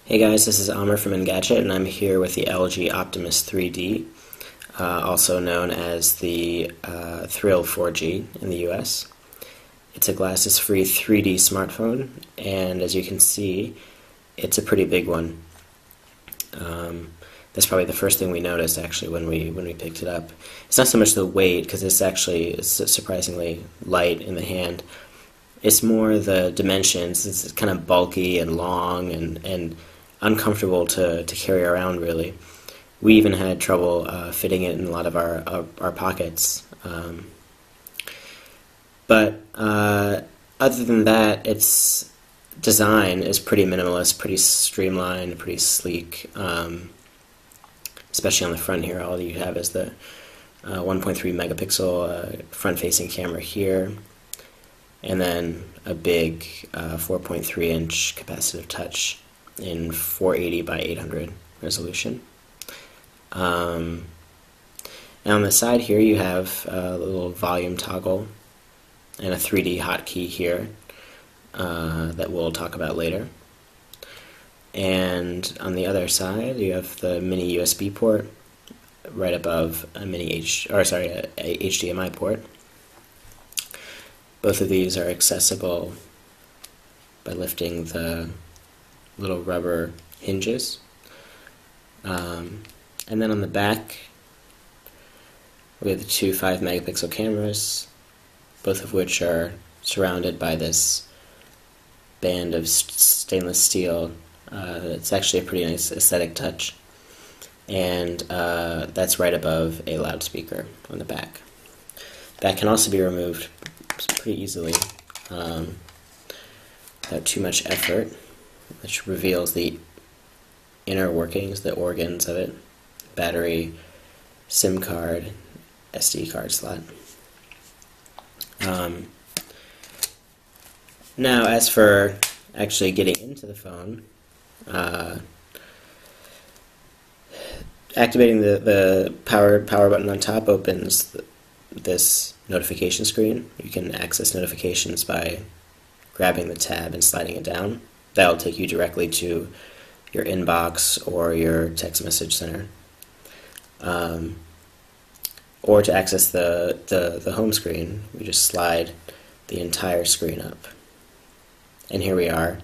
Hey guys, this is Amr from Engadget, and I'm here with the LG Optimus 3D, also known as the Thrill 4G in the US. It's a glasses-free 3D smartphone, and as you can see, it's a pretty big one. That's probably the first thing we noticed actually when we picked it up. It's not so much the weight, because it's surprisingly light in the hand. It's more the dimensions. It's kind of bulky and long and uncomfortable to carry around, really. We even had trouble fitting it in a lot of our pockets. But other than that, its design is pretty minimalist, pretty streamlined, pretty sleek. Especially on the front here, all you have is the 1.3 megapixel front-facing camera here, and then a big 4.3 inch capacitive touch in 480 by 800 resolution. Now on the side here you have a little volume toggle and a 3D hotkey here that we'll talk about later. And on the other side you have the mini USB port right above a HDMI port. Both of these are accessible by lifting the little rubber hinges. And then on the back we have the two 5 megapixel cameras, both of which are surrounded by this band of stainless steel. It's actually a pretty nice aesthetic touch, and that's right above a loudspeaker on the back. That can also be removed pretty easily without too much effort, which reveals the inner workings, the organs of it: battery, SIM card, SD card slot. Now, as for actually getting into the phone, activating the power button on top opens this notification screen. You can access notifications by grabbing the tab and sliding it down. That'll take you directly to your inbox or your text message center. Or to access the home screen, we just slide the entire screen up. And here we are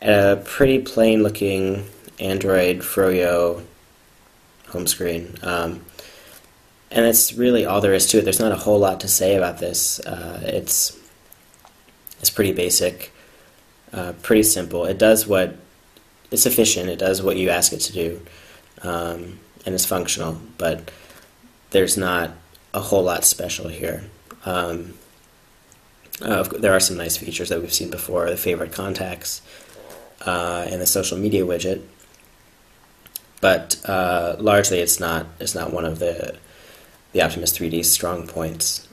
at a pretty plain looking Android Froyo home screen. And that's really all there is to it. There's not a whole lot to say about this. It's pretty basic, pretty simple. It's efficient. It does what you ask it to do, and it's functional. But there's not a whole lot special here. There are some nice features that we've seen before: the favorite contacts and the social media widget. But largely, it's not one of the Optimus 3D's strong points.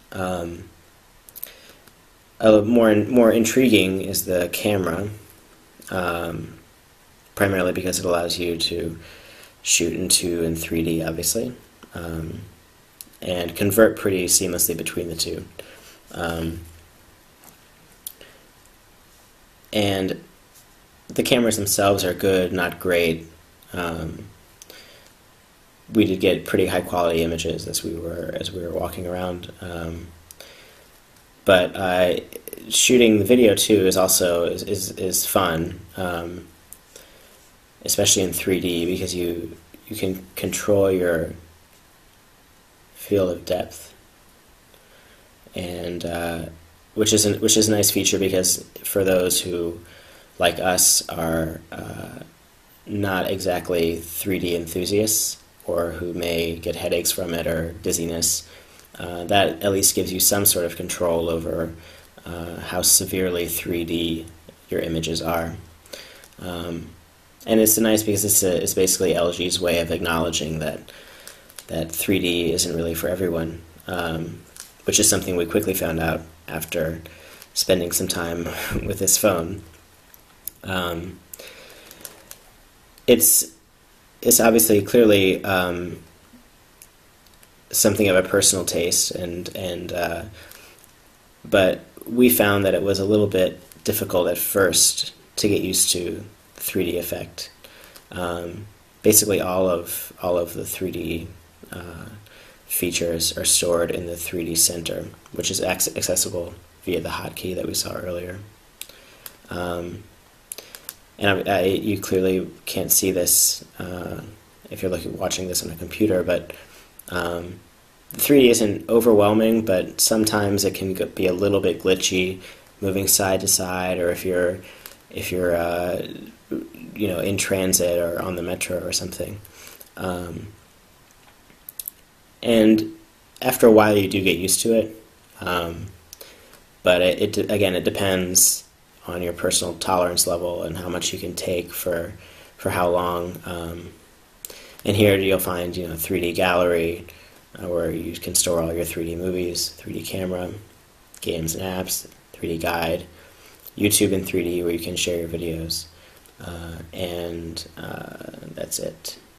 More intriguing is the camera, primarily because it allows you to shoot in 2 and 3D, obviously, and convert pretty seamlessly between the two. And the cameras themselves are good, not great. We did get pretty high quality images as we were walking around. But shooting the video too is also is fun, especially in 3D, because you can control your field of depth, and which is a nice feature, because for those who, like us, are not exactly 3D enthusiasts, or who may get headaches from it or dizziness, that at least gives you some sort of control over how severely 3D your images are. And it's nice because it's basically LG's way of acknowledging that 3D isn't really for everyone, which is something we quickly found out after spending some time with this phone. It's obviously clearly something of a personal taste, but we found that it was a little bit difficult at first to get used to 3D effect. Basically, all of the 3D features are stored in the 3D center, which is accessible via the hotkey that we saw earlier. And you clearly can't see this if you're watching this on a computer, but 3D isn't overwhelming, but sometimes it can be a little bit glitchy, moving side to side, or if you're in transit or on the metro or something. And after a while, you do get used to it, but it depends on your personal tolerance level and how much you can take for how long. And here you'll find 3D gallery, where you can store all your 3D movies, 3D camera, games and apps, 3D guide, YouTube in 3D where you can share your videos, and that's it.